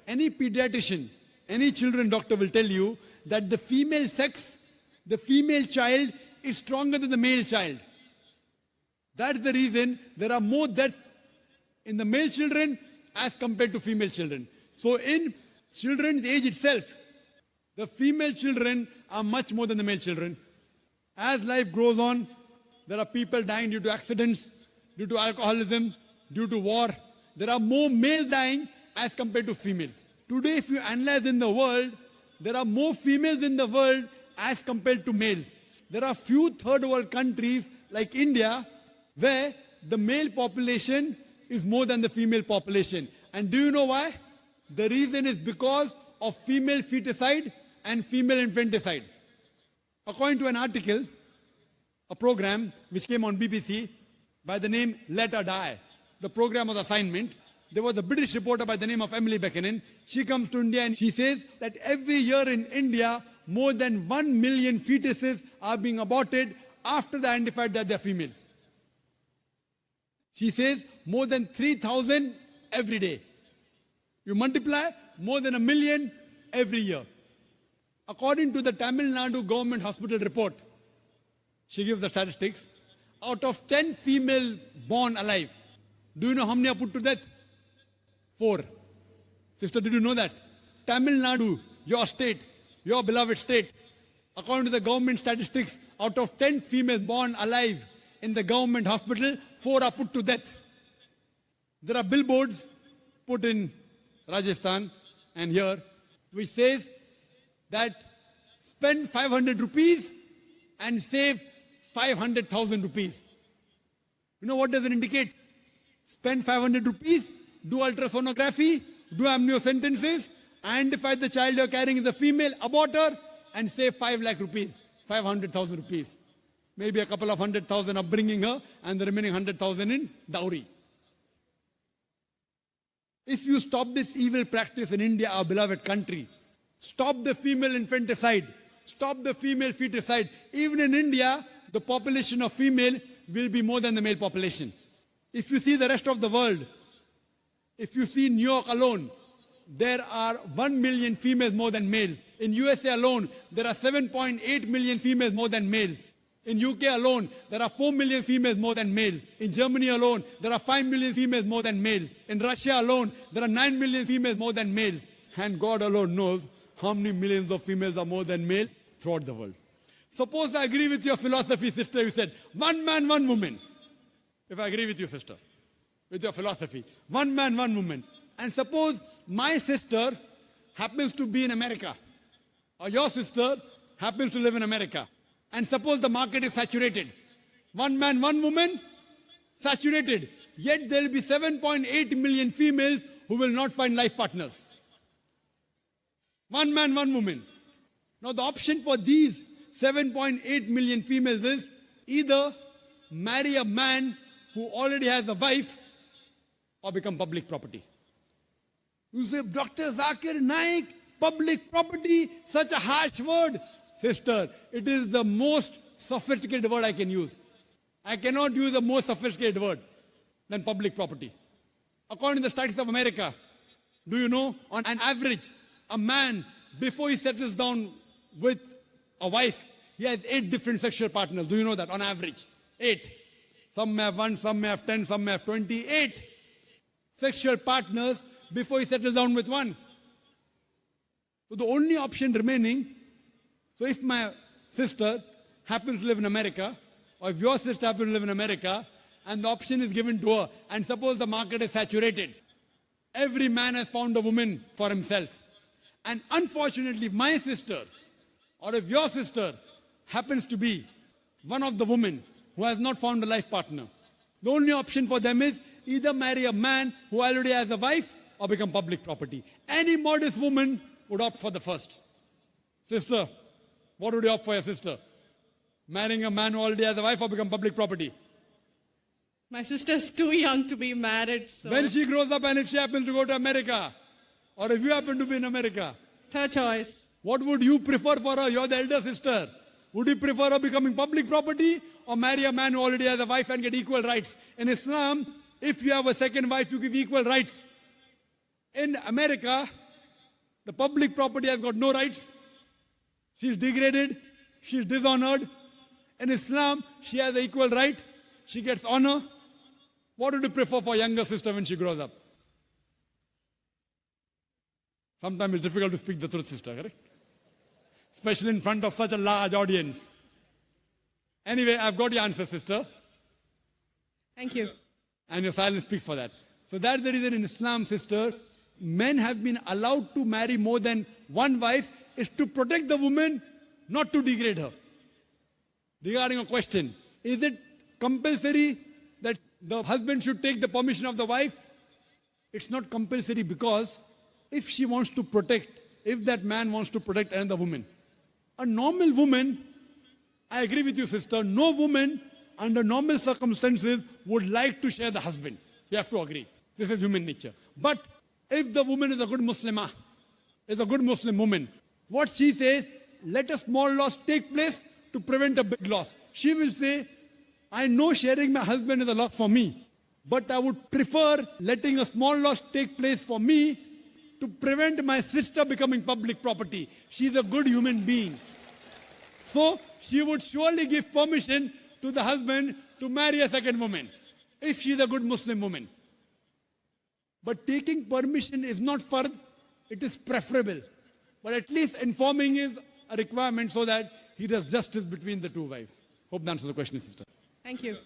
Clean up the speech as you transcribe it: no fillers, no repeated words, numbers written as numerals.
Any pediatrician, any children doctor will tell you that the female sex, the female child is stronger than the male child. That's the reason there are more deaths in the male children as compared to female children. So in children's age itself, the female children are much more than the male children. As life goes on, there are people dying due to accidents, due to alcoholism, due to war. There are more males dying as compared to females. Today, if you analyze in the world, there are more females in the world as compared to males. There are few third world countries like India where the male population is more than the female population. And do you know why? The reason is because of female feticide and female infanticide. According to an article, a program which came on BBC by the name Let Her Die, the program was assignment. There was a British reporter by the name of Emily Buchanan. She comes to India and she says that every year in India, more than 1 million fetuses are being aborted after they identified that they're females. She says more than 3,000 every day. You multiply, more than 1 million every year. According to the Tamil Nadu government hospital report, she gives the statistics, out of 10 female born alive, do you know how many are put to death? 4. Sister, did you know that? Tamil Nadu, your state, your beloved state, according to the government statistics, out of 10 females born alive in the government hospital, 4 are put to death. There are billboards put in Rajasthan and here, which says that spend 500 rupees and save 500,000 rupees. You know what does it indicate? Spend 500 rupees, do ultrasonography, do amniocentesis, identify the child you're carrying is a female, abort her, and save 5 lakh rupees, 500,000 rupees. Maybe a couple of 100,000 upbringing her, and the remaining 100,000 in dowry. If you stop this evil practice in India, our beloved country, stop the female infanticide, stop the female feticide. Even in India, the population of female will be more than the male population. If you see the rest of the world, if you see New York alone, there are 1 million females more than males. In USA alone, there are 7.8 million females more than males. In UK alone, there are 4 million females more than males. In Germany alone, there are 5 million females more than males. In Russia alone, there are 9 million females more than males. And God alone knows how many millions of females are more than males throughout the world. Suppose I agree with your philosophy, sister. You said, 1 man, 1 woman. If I agree with you, sister, with your philosophy, 1 man, 1 woman. And suppose my sister happens to be in America, or your sister happens to live in America. And suppose the market is saturated. 1 man, 1 woman, saturated. Yet there will be 7.8 million females who will not find life partners. 1 man, 1 woman. Now the option for these 7.8 million females is either marry a man who already has a wife or become public property. You say, Dr. Zakir Naik, public property, such a harsh word. Sister, it is the most sophisticated word I can use. I cannot use a more sophisticated word than public property. According to the statistics of America, do you know, on an average, a man, before he settles down with a wife, he has 8 different sexual partners. Do you know that? On average, 8. Some may have 1, some may have 10, some may have 28 sexual partners before he settles down with one. So the only option remaining, so if my sister happens to live in America, or if your sister happens to live in America, and the option is given to her, and suppose the market is saturated, every man has found a woman for himself. And unfortunately, if my sister, or if your sister happens to be one of the women who has not found a life partner, the only option for them is either marry a man who already has a wife or become public property. Any modest woman would opt for the first. Sister, what would you opt for your sister? Marrying a man who already has a wife or become public property? My sister's too young to be married, so... When she grows up and if she happens to go to America, or if you happen to be in America, Third choice. what would you prefer for her? You're the elder sister. Would you prefer her becoming public property or marry a man who already has a wife and get equal rights? In Islam, if you have a second wife, you give equal rights. In America, The public property has got no rights. She is degraded. She is dishonored. In Islam, she has the equal right. She gets honor. What would you prefer for younger sister when she grows up? Sometimes it's difficult to speak the truth, sister, correct? Especially in front of such a large audience. Anyway, I've got your answer, sister. Thank you. And your silence speaks for that. So that's the reason in Islam, sister, men have been allowed to marry more than one wife is to protect the woman, not to degrade her. Regarding a question, is it compulsory that the husband should take the permission of the wife? It's not compulsory because if she wants to protect, if that man wants to protect another woman, a normal woman, I agree with you, sister, no woman under normal circumstances would like to share the husband. You have to agree. This is human nature. But if the woman is a good Muslimah, is a good Muslim woman, what she says, let a small loss take place to prevent a big loss. She will say, I know sharing my husband is a loss for me, but I would prefer letting a small loss take place for me to prevent my sister becoming public property. She's a good human being. So she would surely give permission to the husband to marry a second woman, if she's a good Muslim woman. But taking permission is not fard, it is preferable. But at least informing is a requirement so that he does justice between the two wives. Hope that answers the question, sister. Thank you.